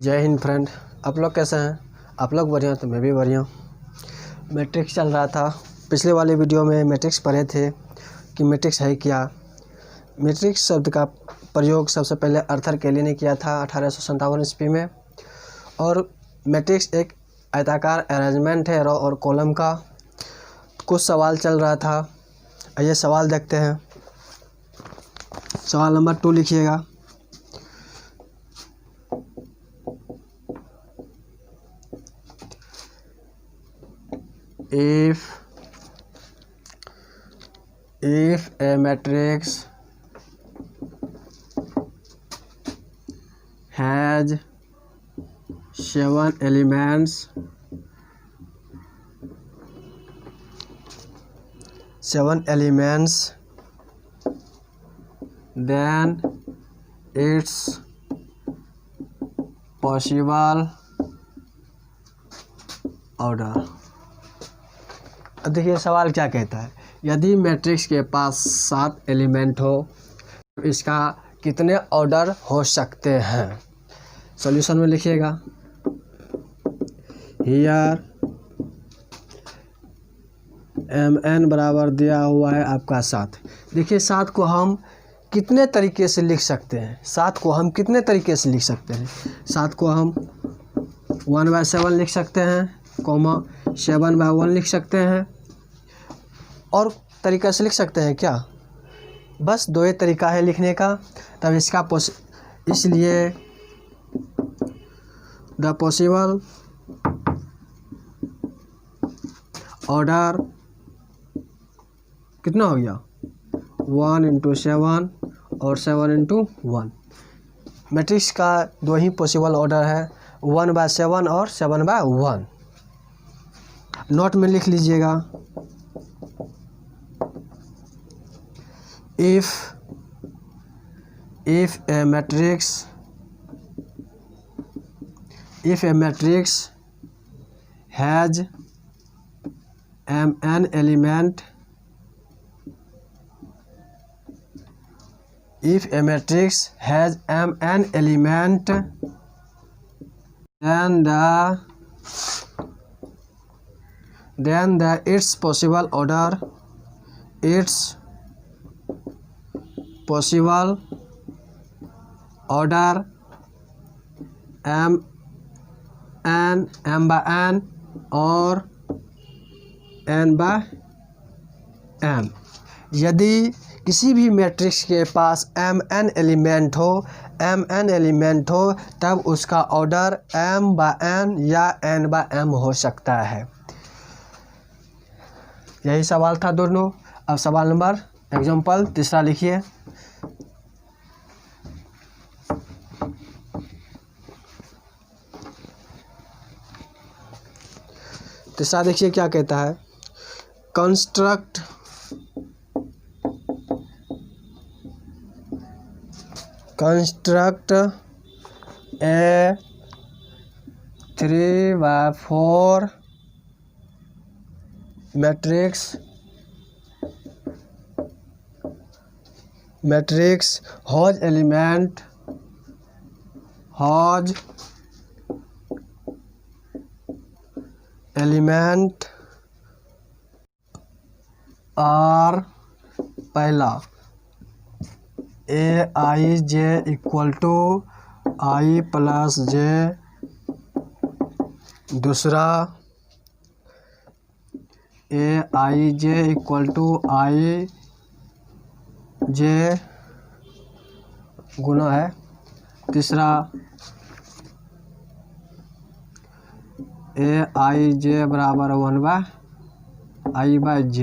जय हिंद फ्रेंड। आप लोग कैसे हैं? आप लोग बढ़िया तो मैं भी बढ़िया। मैट्रिक्स चल रहा था। पिछले वाले वीडियो में मैट्रिक्स पढ़े थे कि मैट्रिक्स है क्या। मैट्रिक्स शब्द का प्रयोग सबसे पहले अर्थर केली ने किया था 1857 ईस्वी में। और मैट्रिक्स एक आयताकार अरेंजमेंट है रो और कॉलम का। कुछ सवाल चल रहा था, आइए सवाल देखते हैं। सवाल नंबर 2 लिखिएगा। If a matrix has 7 elements, then its possible order। अब देखिए सवाल क्या कहता है। यदि मैट्रिक्स के पास 7 एलिमेंट हो तो इसका कितने ऑर्डर हो सकते हैं। सॉल्यूशन में लिखिएगा। हियर mn बराबर दिया हुआ है आपका 7। देखिए 7 को हम कितने तरीके से लिख सकते हैं। 7 को हम कितने तरीके से लिख सकते हैं। 7 को हम 1/7 लिख सकते हैं, 7/1 लिख सकते हैं। और तरीका से लिख सकते हैं क्या? बस 2 ही तरीका है लिखने का। तब इसका इसलिए द पॉसिबल ऑर्डर कितना हो गया 1 × 7 और 7 × 1। मैट्रिक्स का 2 ही पॉसिबल ऑर्डर है, 1/7 और 7/1। नोट में लिख लीजिएगा। If a matrix has mn element, then its possible order m/n और n/m। यदि किसी भी मैट्रिक्स के पास mn एलिमेंट हो तब उसका ऑर्डर m/n या n/m हो सकता है। यही सवाल था दोनों। अब सवाल नंबर एग्जाम्पल 3 लिखिए। तीसरा देखिए क्या कहता है। Construct a 3/4 matrix whose element are पहला aij = i + j, दूसरा aij = i j गुना है, तीसरा aij बराबर 1/i/j।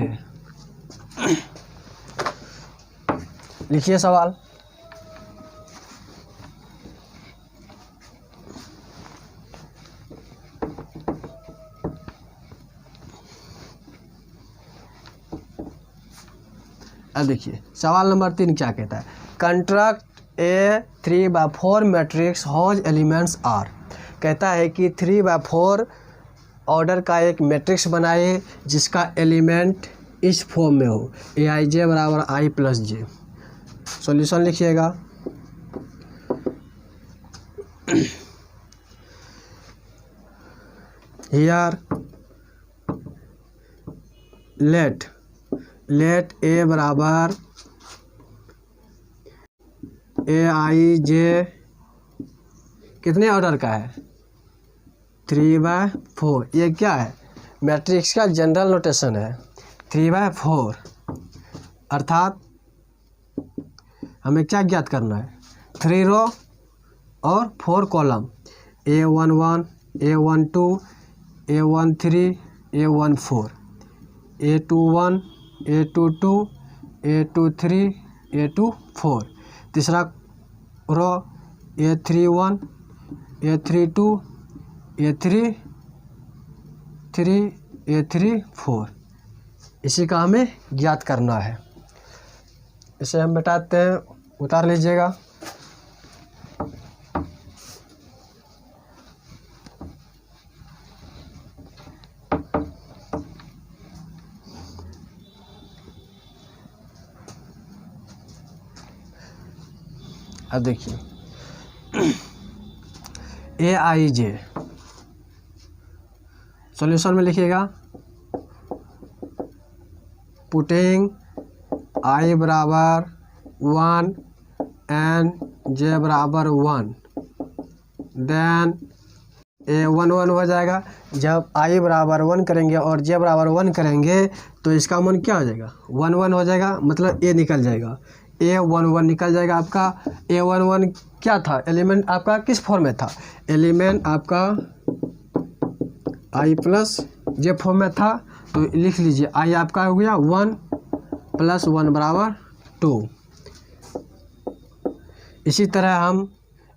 लिखिए सवाल। अब देखिए सवाल नंबर 3 क्या कहता है। Construct a 3/4 matrix whose elements are. कहता है कि 3/4 ऑर्डर का एक मैट्रिक्स बनाए जिसका एलिमेंट इस फॉर्म में हो, aij बराबर i + j। सॉल्यूशन लिखिएगा। हियर लेट ए बराबर aij कितने ऑर्डर का है 3/4। ये क्या है मैट्रिक्स का जनरल नोटेशन है 3/4, अर्थात हमें क्या ज्ञात करना है 3 रो और 4 column A11 A12 A13 A14 A21 A22 A23 A24। तीसरा रो A31 A32 A33 A34। इसी का हमें ज्ञात करना है। इसे हम बताते हैं, उतार लीजिएगा। अब देखिए aij सॉल्यूशन में लिखिएगा पुटिंग i बराबर 1 एंड j बराबर 1 देन A11 हो जाएगा। जब i बराबर 1 करेंगे और j बराबर 1 करेंगे तो इसका मान क्या हो जाएगा 1 1 हो जाएगा, मतलब a निकल जाएगा, A11 निकल जाएगा आपका। A11 क्या था एलिमेंट आपका किस फॉर्म में था, एलिमेंट आपका i प्लस j फॉर्म में था, तो लिख लीजिए i आपका हो गया 1 + 1 बराबर 2। इसी तरह हम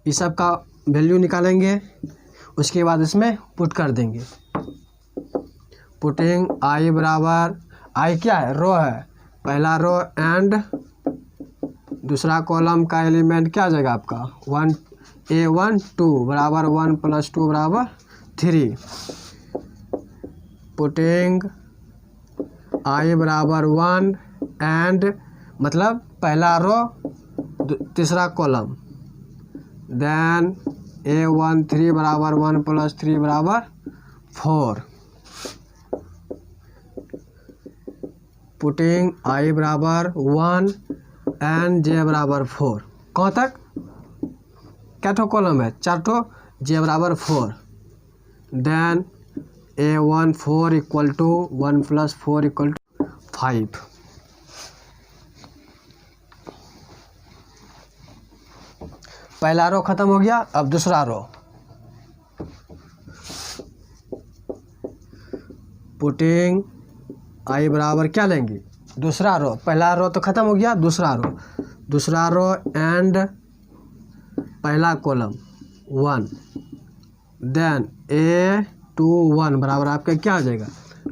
इस सब का वैल्यू निकालेंगे, उसके बाद इसमें पुट कर देंगे। पुटिंग i बराबर i क्या है रो है, पहला रो एंड दूसरा कॉलम का एलिमेंट क्या आ जाएगा आपका 1 A12 बराबर 1 + 2 बराबर 3। पुटिंग i बराबर 1 एंड मतलब पहला रो तीसरा कॉलम, देन A13 बराबर 1 + 3 बराबर 4। पुटिंग i बराबर 1 एंड j बराबर 4। कहाँ तक क्या ठो कॉलम है 4 ठो, j बराबर 4, देन A14 = 1 + 4 = 5। पहला रो खत्म हो गया, अब दूसरा रो पुटिंग i बराबर क्या लेंगे दूसरा रो, पहला रो तो खत्म हो गया, दूसरा रो एंड पहला कॉलम 1, देन A21 बराबर आपका क्या हो जाएगा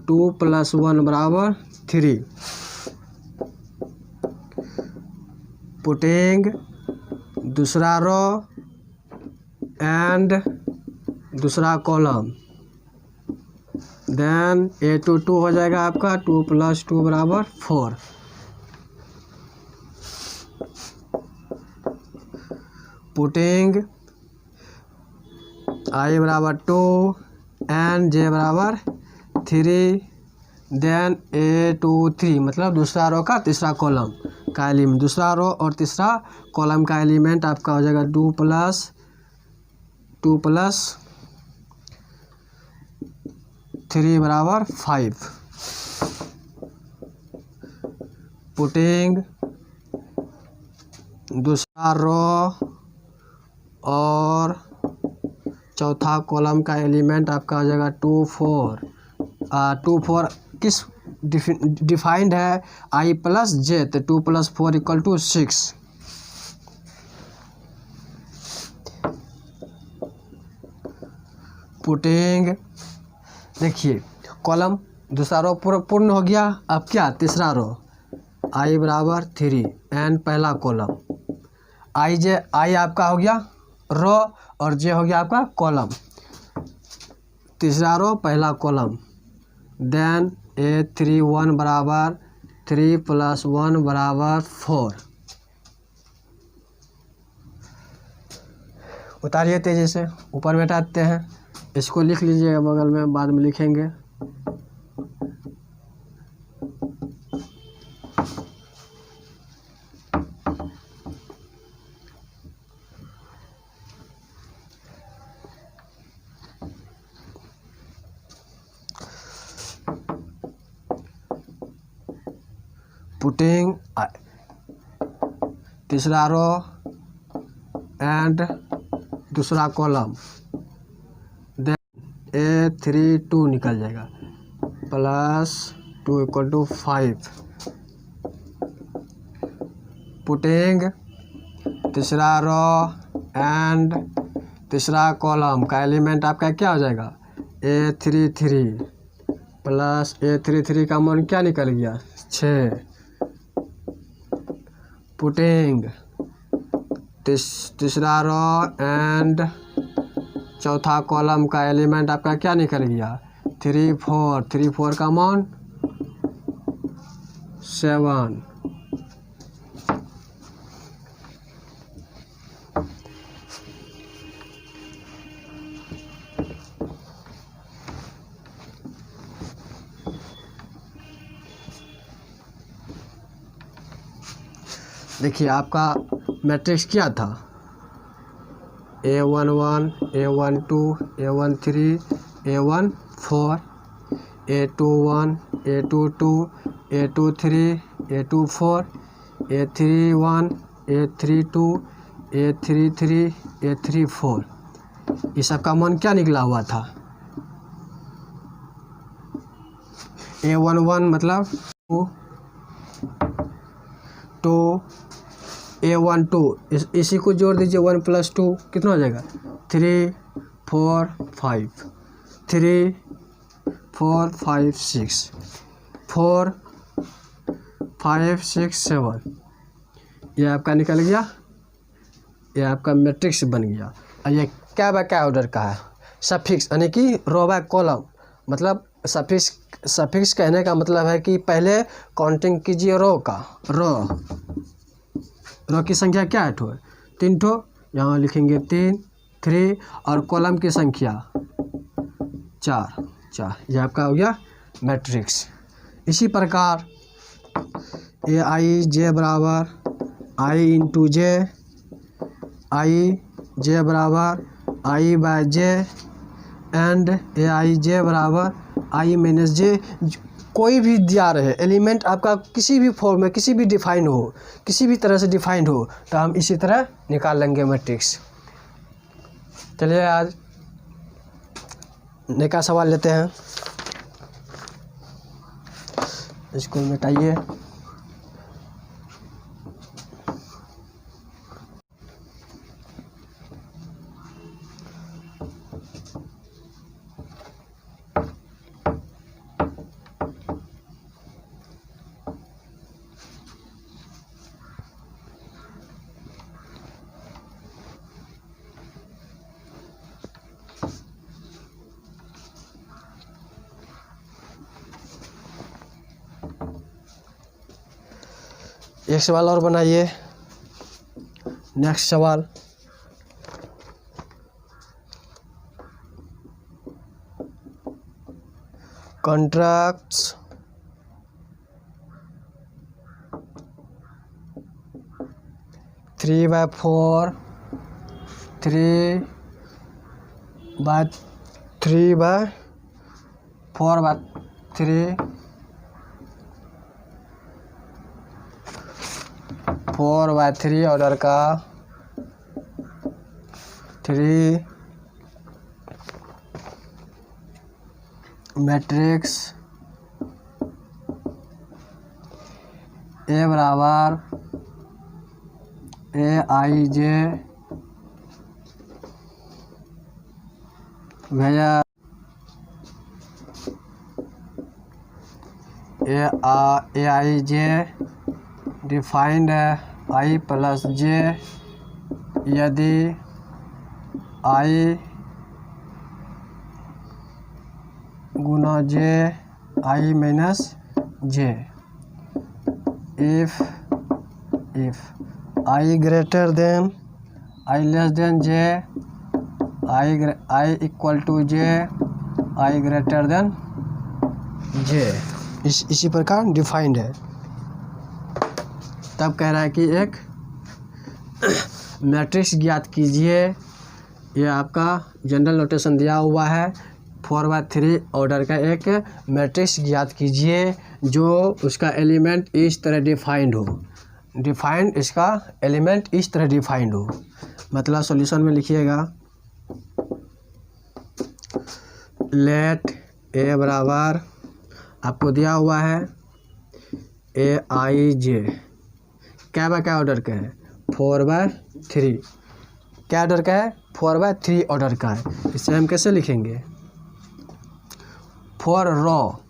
2 + 1 बराबर 3। पुटिंग दूसरा रो एंड दूसरा कॉलम, देन A22 हो जाएगा आपका 2 + 2 बराबर 4। पुटिंग i बराबर 2 एंड j बराबर 3, देन A23 मतलब दूसरा रो का तीसरा कॉलम का एलिमेंट, दूसरा रो और तीसरा कॉलम का एलिमेंट आपका हो जाएगा 2 + 3 बराबर 5। पुटिंग दूसरा रो और चौथा कॉलम का एलिमेंट आपका हो जाएगा 2 4 किस डिफाइंड है i + j, तो 2 + 4 = 6। पुटिंग देखिए कॉलम दूसरा रो पूर्ण हो गया, अब क्या तीसरा रो i बराबर 3 एंड पहला कॉलम i आपका हो गया रो और j हो गया आपका कॉलम, तीसरा रो पहला कॉलम, देन A31 बराबर 3 + 1 बराबर 4। उतारिए तेजी से, ऊपर बैठाते हैं। इसको लिख लीजिएगा बगल में, बाद में लिखेंगे। पुटिंग तीसरा रो एंड दूसरा कॉलम, देन A32 निकल जाएगा, प्लस 2 इक्वल टू 5। पुटिंग तीसरा रो एंड तीसरा कॉलम का एलिमेंट आपका क्या हो जाएगा, A33 प्लस A33 का मान क्या निकल गया, 6। पुटिंग तीसरा रो एंड चौथा कॉलम का एलिमेंट आपका क्या निकल गया, 3 4, 3 4 का मान 7। देखिए आपका मैट्रिक्स क्या था, A11, A12, A13, A14, A21, A22, A23, A24, A31, A32, A33, A34, ये सब का मान क्या निकला हुआ था। A11 मतलब 2, A12 इसी को जोड़ दीजिए, 1 + 2 कितना हो जाएगा, 3 4 5, 3 4 5 6, 4 5 6 7, ये आपका निकल गया, ये आपका मैट्रिक्स बन गया। और ये क्या बाय क्या ऑर्डर का है, सफिक्स यानी कि रो बाय कॉलम, मतलब सफिक्स कहने का मतलब है कि पहले काउंटिंग कीजिए रो का, रो की संख्या क्या है, 3 ठो, यहाँ लिखेंगे 3 3, और कॉलम की संख्या 4 4, ये आपका हो गया मैट्रिक्स। इसी प्रकार Aij बराबर I × J, Ij बराबर I by J and Aij बराबर I - J। कोई भी दिया रहे एलिमेंट आपका किसी भी फॉर्म में, किसी भी डिफाइन हो, किसी भी तरह से डिफाइंड हो, तो हम इसी तरह निकाल लेंगे मैट्रिक्स। चलिए आज नया सवाल लेते हैं, इसको मिटाइए। एक सवाल और बनाइए। नेक्स्ट सवाल, contracts three by four, 3 by 3 by 4 by 3, 4 by 3 order का 3 मैट्रिक्स A बराबर Aij भैया Aij डिफाइंड I + J यदि I × J I - J, if I greater than I less than J I equal to J, I greater than J, इसी प्रकार defined है। तब कह रहा है कि एक मैट्रिक्स ज्ञात कीजिए। ये आपका जनरल नोटेशन दिया हुआ है, 4/3 ऑर्डर का एक मैट्रिक्स ज्ञात कीजिए जो उसका एलिमेंट इस तरह डिफाइंड हो। डिफाइंड, इसका एलिमेंट इस तरह डिफाइंड हो। मतलब सॉल्यूशन में लिखिएगा लेट ए बराबर आपको दिया हुआ है AIJ, क्या बाय क्या ऑर्डर का है, 4/3। क्या ऑर्डर का है, 4/3 ऑर्डर का है। इसे हम कैसे लिखेंगे, for row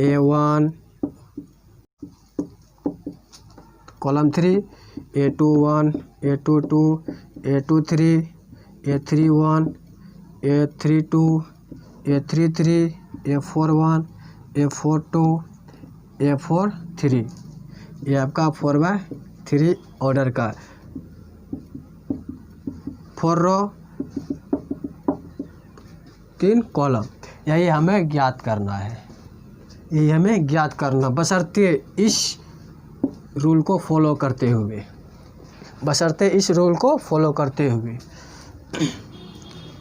A1 column 3, A21, A22, A23, A31, A32, A33, A41, A42, A43। ये आपका 4/3 ऑर्डर का 4 रो 3 कॉलम, यही हमें ज्ञात करना है। यही हमें ज्ञात करना, बशर्ते इस रूल को फॉलो करते हुए, बशर्ते इस रूल को फॉलो करते हुए।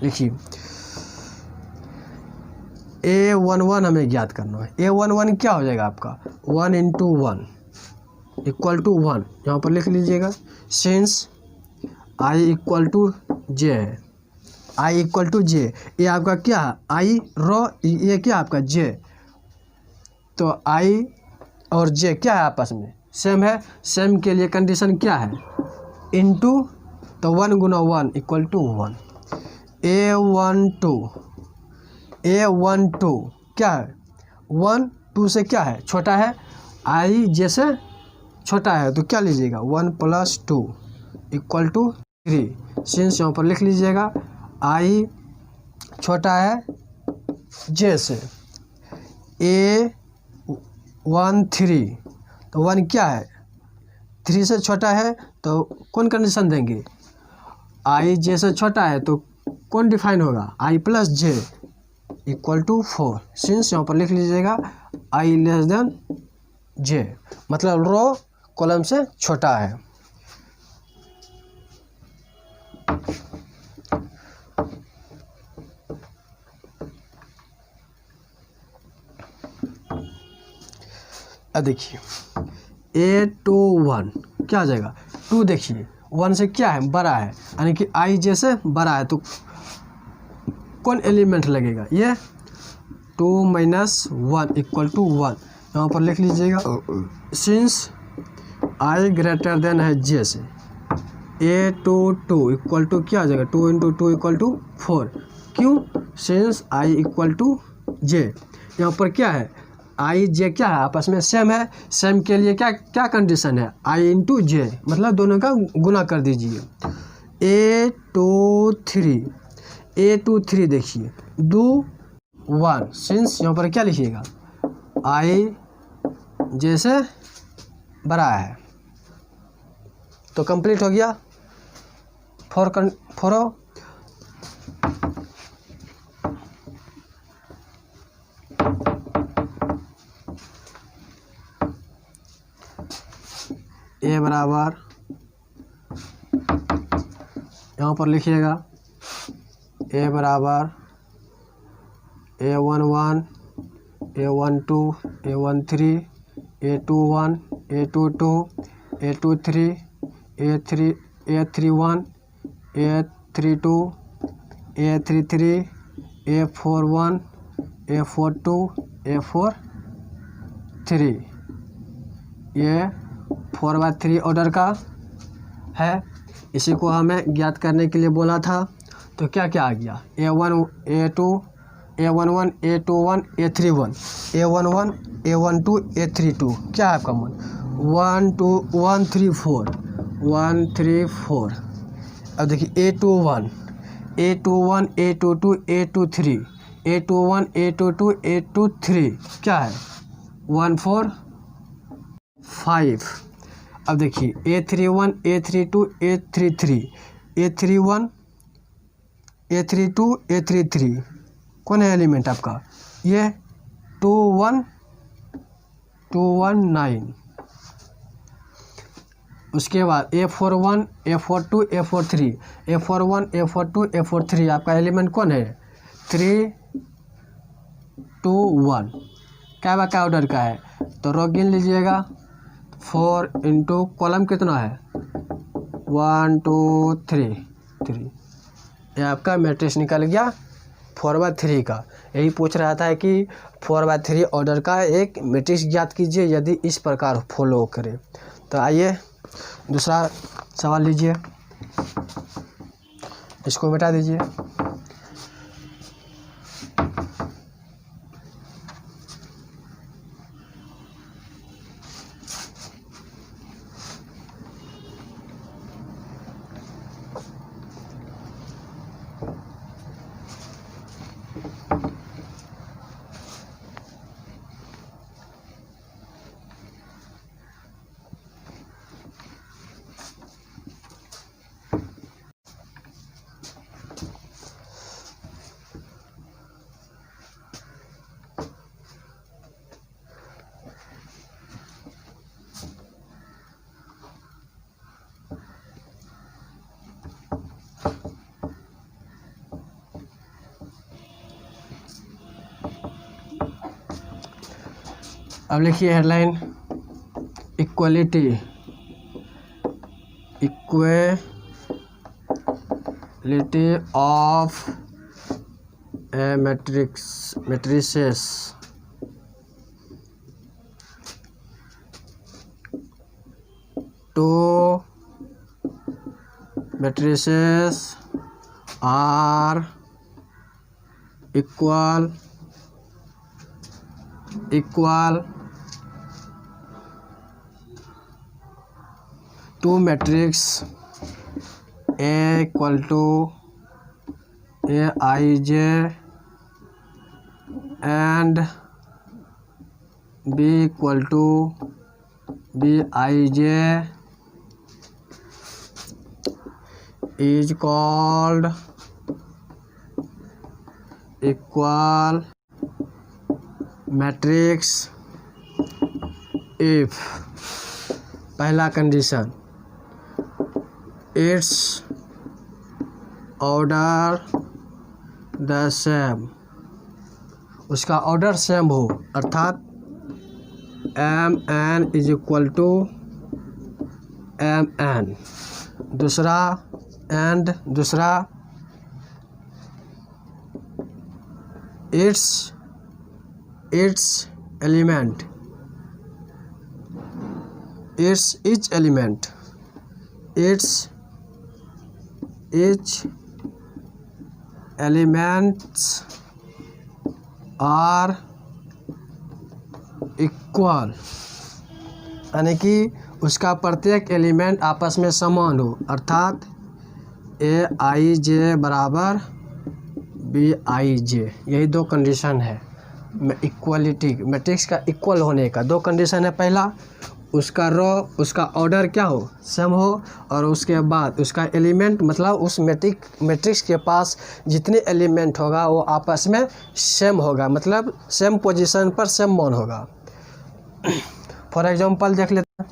लिखिए A11 हमें ज्ञात करना है। A11 क्या हो जाएगा आपका, 1 × 1 इक्वल टू 1, यहाँ पर लिख लीजिएगा। सिंस I इक्वल टू जे है, I इक्वल टू जे, ये आपका क्या है, I रो, ये क्या आपका जे, तो I और जे क्या है आपस में सेम है। सेम के लिए कंडीशन क्या है, इनटू, तो 1 × 1 इक्वल टू 1। A12 क्या है, 1 2 से क्या है, छोटा है, I जैसे छोटा है, तो क्या लीजिएगा 1 + 2 इक्वल टू 3। सिंस यहाँ पर लिख लीजिएगा I छोटा है जे से, A13, तो 1 क्या है, 3 से छोटा है, तो कौन कंडीशन देंगे, I जे से छोटा है तो कौन डिफाइन होगा, I + J equal to 4। Since यहाँ पर लिख लीजिएगा I < जे, मतलब रो कॉलम से छोटा है। अब देखिए A21 क्या आ जाएगा, 2, देखिए 1 से क्या है, बड़ा है, यानी कि I जैसे बड़ा है, तो कौन एलिमेंट लगेगा, ये 2 - 1 इक्वल टू 1, यहाँ पर लिख लीजिएगा। सिंस I ग्रेटर देन है जे से, A22 इक्वल टू क्या आ जाएगा, 2 × 2 इक्वल टू 4। क्यों, since I equal to J, यहाँ पर क्या है, I जे क्या है आपस में सेम है। सेम के लिए क्या क्या कंडीशन है, I × जे, मतलब दोनों का गुना कर दीजिए। A23 देखिए 2 1, सिंस यहाँ पर क्या लिखिएगा, I जैसे बड़ा है, तो कंप्लीट हो गया। फॉर A बराबर, यहाँ पर लिखिएगा A बराबर A11, A12, A13, A21, A22, A23, A31, A32, A33, A41, A42, A43। ये 4/3 ऑर्डर का है। इसी को हमें ज्ञात करने के लिए बोला था, तो क्या क्या आ गया, A1, A2, A11, A21, A31, A11, A12, A32, क्या है आपका मन, 1 2 1 3 4 1 3 4। अब देखिए A21, A21, A22, A23, A21, A22, A23 क्या है, 1 4 5। अब देखिए A31, A32, A33, A31, A32 A33 कौन है एलिमेंट आपका, ये 219। उसके बाद A41 A42 A43 A41 A42 A43 आपका एलिमेंट कौन है, 321। क्या बात का ऑर्डर का है, तो रो गिन लीजिएगा, 4 इंटू कॉलम कितना है 1 2 3 3, ये आपका मैट्रिक्स निकल गया 4/3 का। यही पूछ रहा था कि 4/3 ऑर्डर का एक मैट्रिक्स ज्ञात कीजिए यदि इस प्रकार फॉलो करे। तो आइए दूसरा सवाल लीजिए, इसको मिटा दीजिए। अब लिखिए headline, equality of a matrices two matrices are equal to matrix A equal to Aij and B equal to Bij is called equal matrix if पहला कंडीशन इट्स ऑर्डर द सेम, उसका ऑर्डर सेम हो, अर्थात Mn is equal to Mn। दूसरा its element each elements are equal, यानी कि उसका प्रत्येक एलिमेंट आपस में समान हो, अर्थात Aij बराबर Bij। यही दो कंडीशन है इक्वलिटी मैट्रिक्स का इक्वल होने का। दो कंडीशन है, पहला उसका उसका ऑर्डर क्या हो, सेम हो, और उसके बाद उसका एलिमेंट मतलब उस मैट्रिक्स के पास जितने एलिमेंट होगा वो आपस में सेम होगा, मतलब सेम पोजीशन पर सेम मान होगा। फॉर एग्जांपल देख लेते हैं,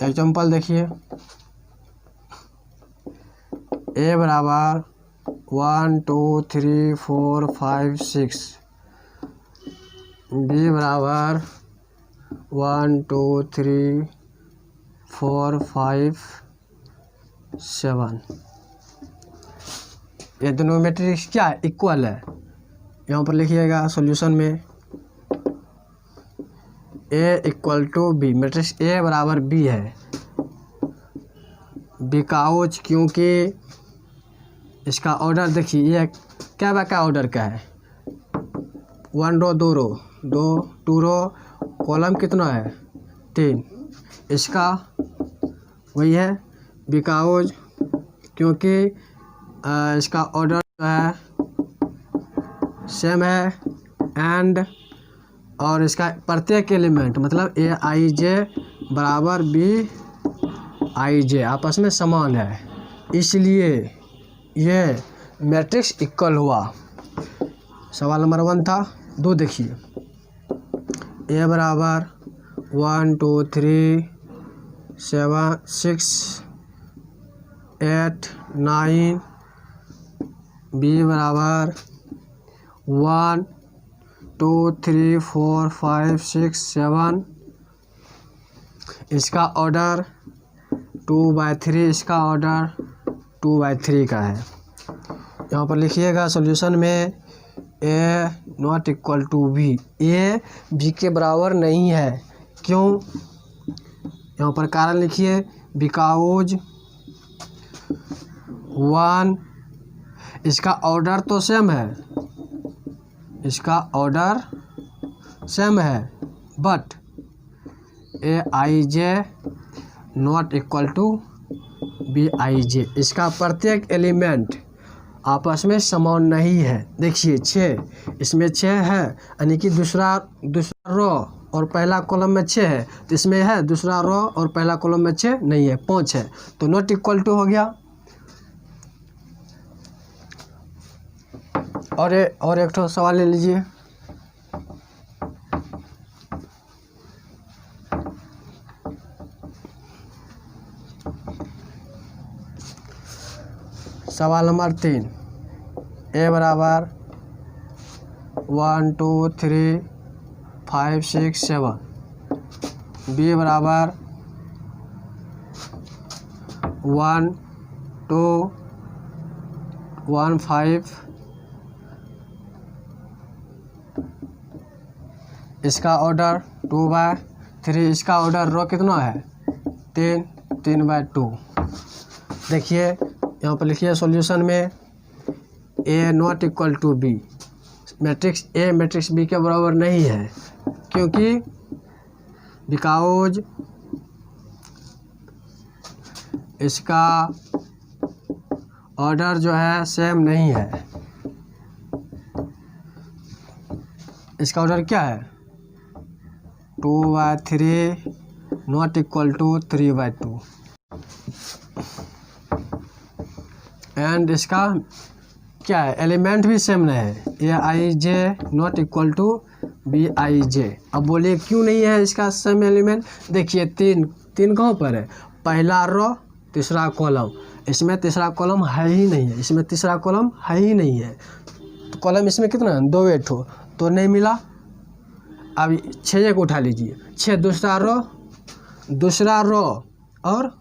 एग्जाम्पल देखिए, A बराबर 1 2 3 4 5 6, B बराबर 1 2 3 4 5 7। ये दोनों मैट्रिक्स क्या है, इक्वल है। यहाँ पर लिखिएगा सॉल्यूशन में A equal to B, matrix A बराबर B है, बिकॉज क्योंकि इसका ऑर्डर देखिए, ये क्या बाय क्या ऑर्डर क्या है, 1 रो 2 रो 2 रो, कॉलम कितना है 3, इसका वही है बिकॉज क्योंकि इसका ऑर्डर जो है सेम है एंड और इसका प्रत्येक एलिमेंट मतलब ए आई जे बराबर बी आई जे आपस में समान है, इसलिए ये मैट्रिक्स इक्वल हुआ। सवाल नंबर 1 था। 2 देखिए, ए बराबर 1 2 3 7 6 8 9, बी बराबर 1 2 3 4 5 6 7, इसका ऑर्डर 2/3, इसका ऑर्डर 2/3 का है। यहाँ पर लिखिएगा सॉल्यूशन में A not equal to B, A B के बराबर नहीं है। क्यों? यहाँ पर कारण लिखिए बिकॉज 1, इसका ऑर्डर तो सेम है, इसका ऑर्डर सेम है but A I J not equal to B I J, इसका प्रत्येक एलिमेंट आपस में समान नहीं है। देखिए 6, इसमें 6 है यानी कि दूसरा रो और पहला कॉलम में 6 है, तो इसमें है दूसरा रो और पहला कॉलम में 6 नहीं है, 5 है, तो नॉट इक्वल टू हो गया। और एक ठो सवाल ले लीजिए, सवाल नंबर 3, ए बराबर 1 2 3 5 6 7, बी बराबर 1 2 1 5, इसका ऑर्डर 2/3, इसका ऑर्डर रो कितना है 3/2। देखिए यहाँ पर लिखिए सॉल्यूशन में A not equal to B, matrix A matrix B के बराबर नहीं है क्योंकि बिकॉज इसका ऑर्डर जो है सेम नहीं है। इसका ऑर्डर क्या है 2/3 नॉट इक्वल टू 3/2 एंड इसका क्या है एलिमेंट भी सेम नहीं है, A I J not equal to B I J. अब बोलिए क्यों नहीं है इसका सेम एलिमेंट? देखिए 3 कहाँ पर है, पहला रो तीसरा कॉलम, इसमें तीसरा कॉलम है ही नहीं है, इसमें तीसरा कॉलम है ही नहीं है, तो कॉलम इसमें कितना है 2 ठो तो नहीं मिला। अब 6 को उठा लीजिए, 6 दूसरा रो और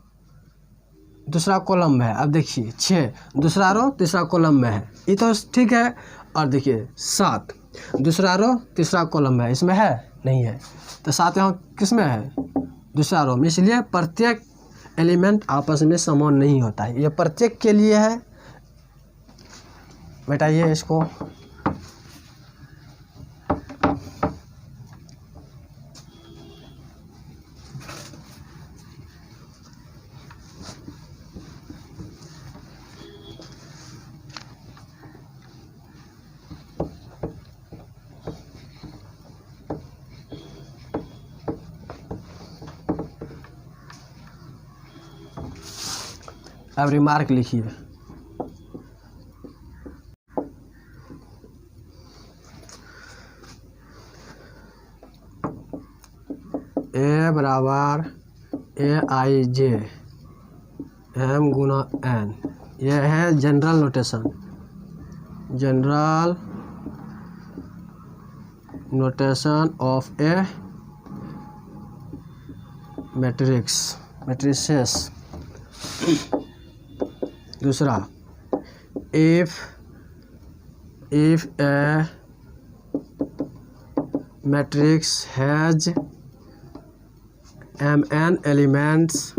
दूसरा कॉलम में है। अब देखिए 6 दूसरा रो तीसरा कॉलम में है, ये तो ठीक है। और देखिए 7 दूसरा रो तीसरा कॉलम में है, इसमें है नहीं है, तो 7 यहाँ किस में है दूसरा रो में, इसलिए प्रत्येक एलिमेंट आपस में समान नहीं होता है। ये प्रत्येक के लिए है। बैठाइए इसको, अब रिमार्क लिखिए, ए बराबर ए I J M Guna N, यह है general notation of a matrices. दूसरा, if a matrix has mn elements,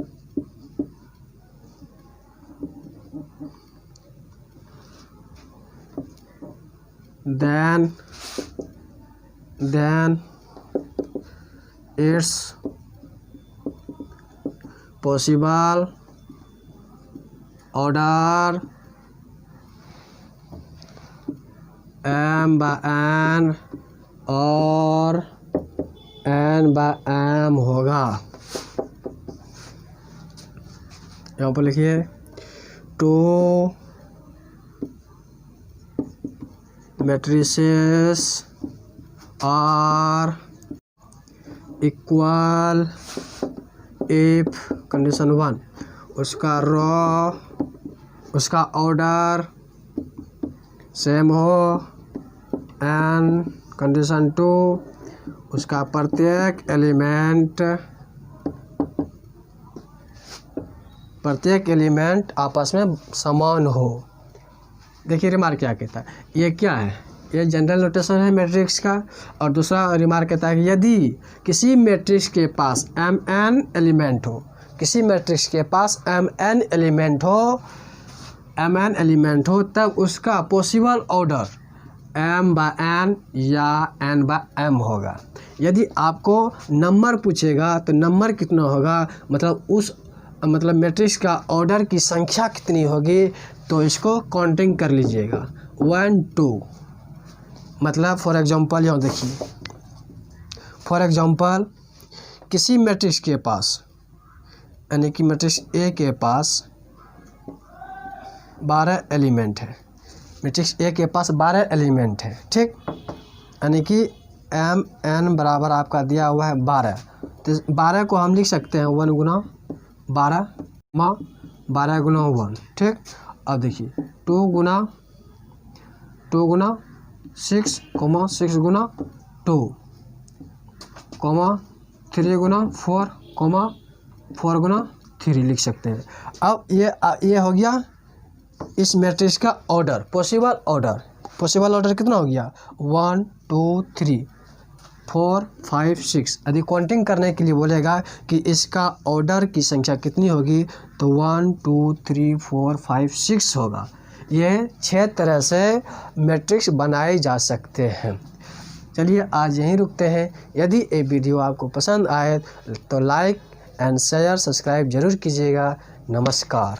then its possible order m by n और n by m होगा। यहाँ पर लिखिए two matrices are equal if condition 1 उसका row उसका ऑर्डर सेम हो एंड कंडीशन 2 उसका प्रत्येक एलिमेंट आपस में समान हो। देखिए रिमार्क क्या कहता है, ये क्या है, ये जनरल नोटेशन है मैट्रिक्स का। और दूसरा रिमार्क कहता है कि यदि किसी मैट्रिक्स के पास mn एलिमेंट हो, किसी मैट्रिक्स के पास mn एलिमेंट हो तब उसका possible order m by n या n by m होगा। यदि आपको नंबर पूछेगा तो नंबर कितना होगा, मतलब मैट्रिक्स का ऑर्डर की संख्या कितनी होगी, तो इसको काउंटिंग कर लीजिएगा 1 2। मतलब फॉर एग्जांपल यहाँ देखिए, फॉर एग्जांपल किसी मैट्रिक्स के पास यानी कि मैट्रिक्स ए के पास 12 एलिमेंट है, मैट्रिक्स ए के पास 12 एलिमेंट है, ठीक। यानी कि एम एन बराबर आपका दिया हुआ है 12, तो 12 को हम लिख सकते हैं 1 गुना 12 गुना 1, ठीक। अब देखिए 2 गुना 6 6 गुना 2 3 गुना 4 गुना 3 लिख सकते हैं। अब ये हो गया इस मैट्रिक्स का ऑर्डर, पॉसिबल ऑर्डर कितना हो गया 1 2 3 4 5 6। यदि काउंटिंग करने के लिए बोलेगा कि इसका ऑर्डर की संख्या कितनी होगी तो 1 2 3 4 5 6 होगा। ये 6 तरह से मैट्रिक्स बनाए जा सकते हैं। चलिए आज यहीं रुकते हैं। यदि ये वीडियो आपको पसंद आए तो लाइक एंड शेयर सब्सक्राइब जरूर कीजिएगा। नमस्कार।